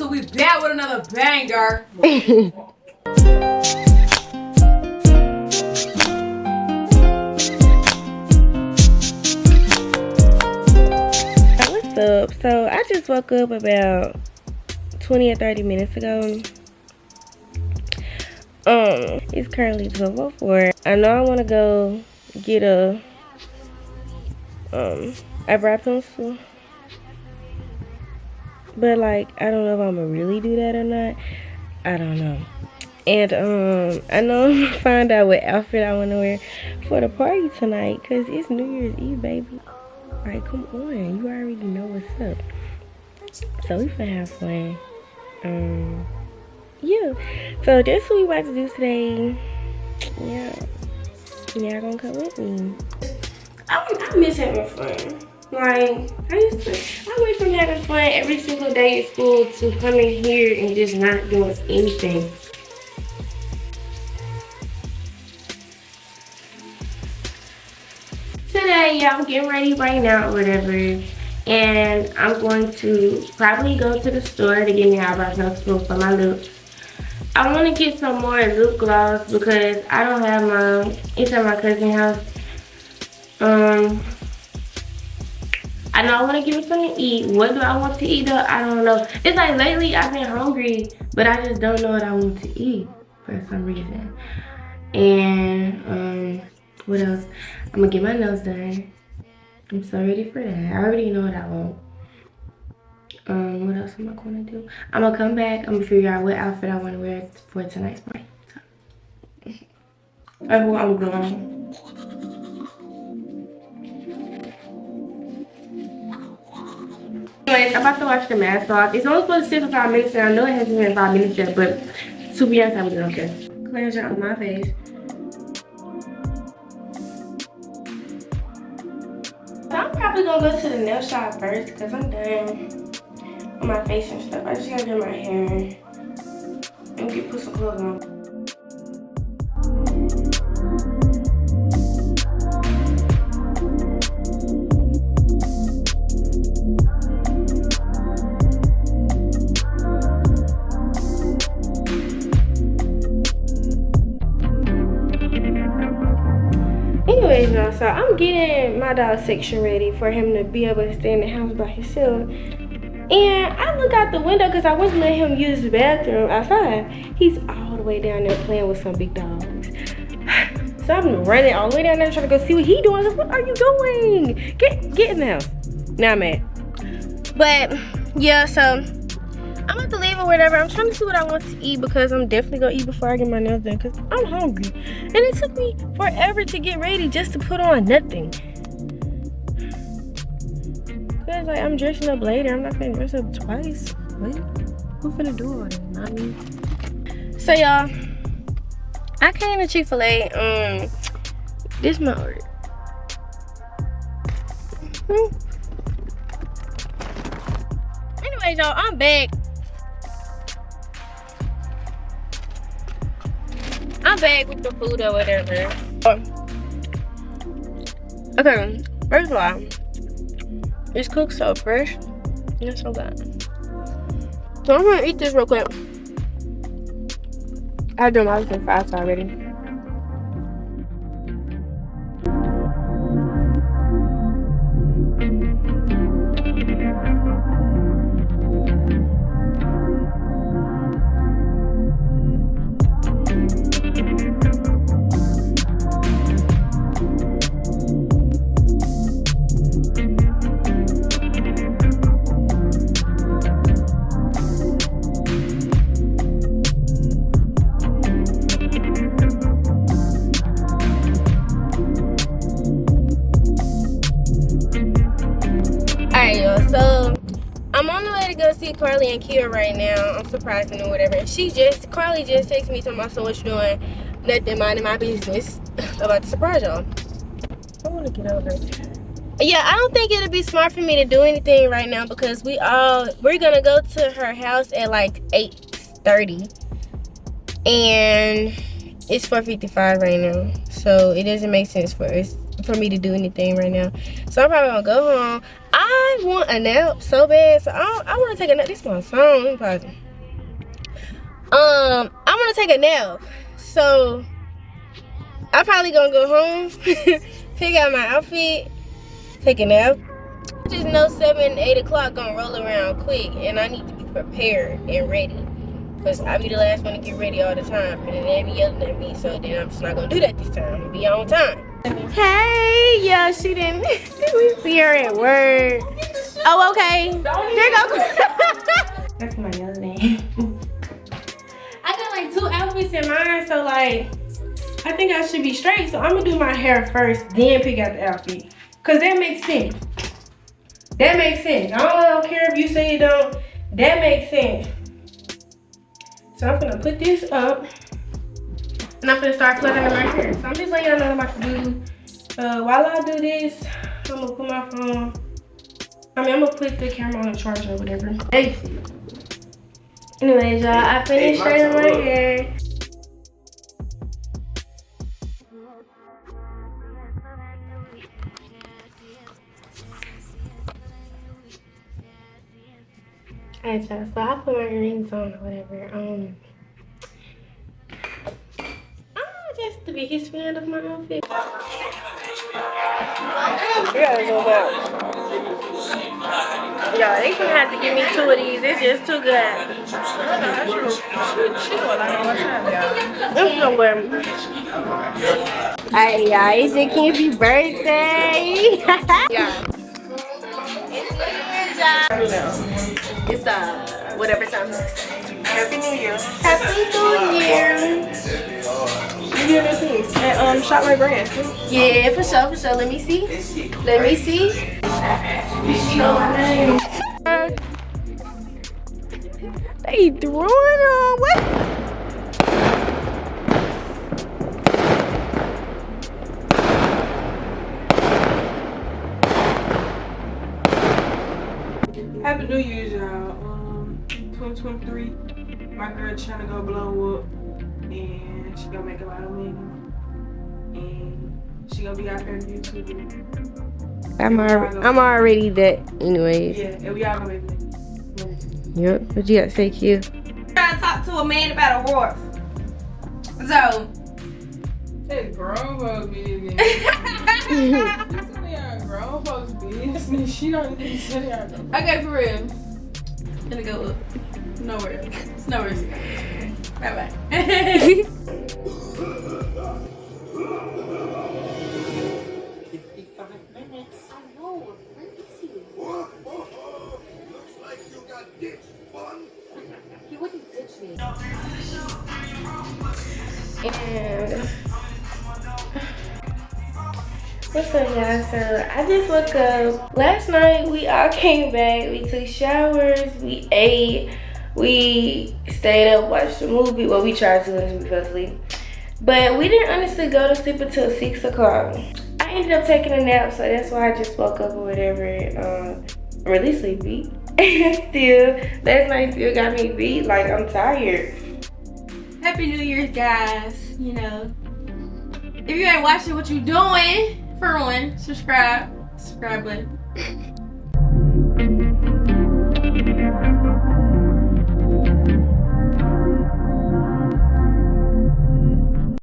we back with another banger. What's up? So I just woke up about 20 or 30 minutes ago. It's currently 12:04. I know I want to go get a eyebrow pencil, but like I don't know if I'm gonna really do that or not. I don't know. And I know I'm gonna find out what outfit I want to wear for the party tonight, cause it's New Year's Eve, baby. Like, come on, you already know what's up. So we finna have fun. Yeah. So that's what we about to do today. Yeah. Y'all gonna come with me. I miss having fun. Like, I went from having fun every single day at school to coming here and just not doing anything. Today, yeah, I'm getting ready right now or whatever. And I'm going to probably go to the store to get me an eyebrow pencil for my lips. I want to get some more lip gloss because I don't have mine. It's at my cousin's house. I know I want to give me something to eat. What do I want to eat though? I don't know. It's like lately I've been hungry, but I just don't know what I want to eat for some reason. And what else? I'm gonna get my nails done. I'm so ready for that. I already know what I want. What else am I gonna do? I'm gonna come back. I'm gonna figure out what outfit I want to wear for tonight's party. That's what I'm doing. Anyways, I'm about to wash the mask off. It's only supposed to sit for 5 minutes, and I know it hasn't been 5 minutes yet, but to be honest, I really don't care. Cleanser on my face. So I'm probably gonna go to the nail shop first because I'm done on my face and stuff. I just gotta do my hair and put some clothes on. Anyways, y'all, so I'm getting my dog section ready for him to be able to stay in the house by himself. And I look out the window because I went to let him use the bathroom outside. He's all the way down there playing with some big dogs. So I'm running all the way down there trying to go see what he's doing. What are you doing? Get in the house. Now I'm mad. But yeah, so I'm about to leave or whatever. I'm trying to see what I want to eat because I'm definitely gonna eat before I get my nails done because I'm hungry. And it took me forever to get ready just to put on nothing. Cause like I'm dressing up later. I'm not gonna dress up twice. Wait, who finna do all that? Not me. So y'all, I came to Chick-fil-A. This my order. Anyways, y'all, I'm back. I'm back with the food or whatever. Okay, first of all, it's cooked so fresh. It's so good. So I'm gonna eat this real quick. I done my fast already. So I'm on the way to go see Carly and Kia right now. I'm surprising or whatever. And Carly just texted me talking about, so what you doing? Nothing, minding my business. About to surprise y'all. I want to get over. Yeah, I don't think it'll be smart for me to do anything right now because we're gonna go to her house at like 8:30, and it's 4:55 right now. So it doesn't make sense for me to do anything right now. So I'm probably gonna go home. I want a nap so bad, so I want to take a nap. This is my song. Let me pause it. I want to take a nap, so I'm probably gonna go home, pick out my outfit, take a nap. I just know 7 and 8 o'clock gonna roll around quick, and I need to be prepared and ready, because I be the last one to get ready all the time, and then they be yelling at me, so then I'm just not gonna do that this time. I'm gonna be on time. Hey, yeah, she didn't. We see her at work. Oh, okay. There go. That's my other name. I got like 2 outfits in mind, so like I think I should be straight. So I'm gonna do my hair first, then pick out the outfit, cause that makes sense. That makes sense. I don't care if you say it don't. That makes sense. So I'm gonna put this up, and I'm gonna start fluttering my hair. So I'm just letting y'all know what I'm about to do. While I do this, I'm gonna put my phone. I'm gonna put the camera on the charger or whatever. Hey. Anyways, y'all, I finished straightening my hair. Alright, y'all, so I put my earrings on or whatever. I'm just the biggest fan of my outfit. Yeah, they gonna have to give me 2 of these. It's just too good. It's so good. Alright, y'all, it's your Kenzie's birthday. Yeah. It's whatever time it is. Happy New Year. Happy New Year. You do this piece and shop my brand. Yeah, for sure, for sure. Let me see. Let me see. They throwing on what? Happy New Year's, y'all. 2023. My girl trying to go blow up, and she gonna make a lot of money, and she gonna be out there on YouTube. I'm already that, anyways. Yeah, and we all gonna make money. Yep. What you got to say, Q? Trying to talk to a man about a horse. So. It's grown folks business. It's only our grown folks business. She don't need to say our grown. Okay, for real. Gonna go up. Nowhere. It's nowhere. Bye bye. 55 minutes. I know. Where is he? Looks like you got ditched, bun. He wouldn't ditch me. And what's up, y'all? So I just woke up. Last night we all came back. We took showers. We ate. We stayed up, watched a movie. Well, we tried to until we fell asleep. But we didn't honestly go to sleep until 6 o'clock. I ended up taking a nap, so that's why I just woke up or whatever. I'm really sleepy. Still, last night still got me beat. Like, I'm tired. Happy New Year's, guys. You know, if you ain't watching what you doing, for one, subscribe button.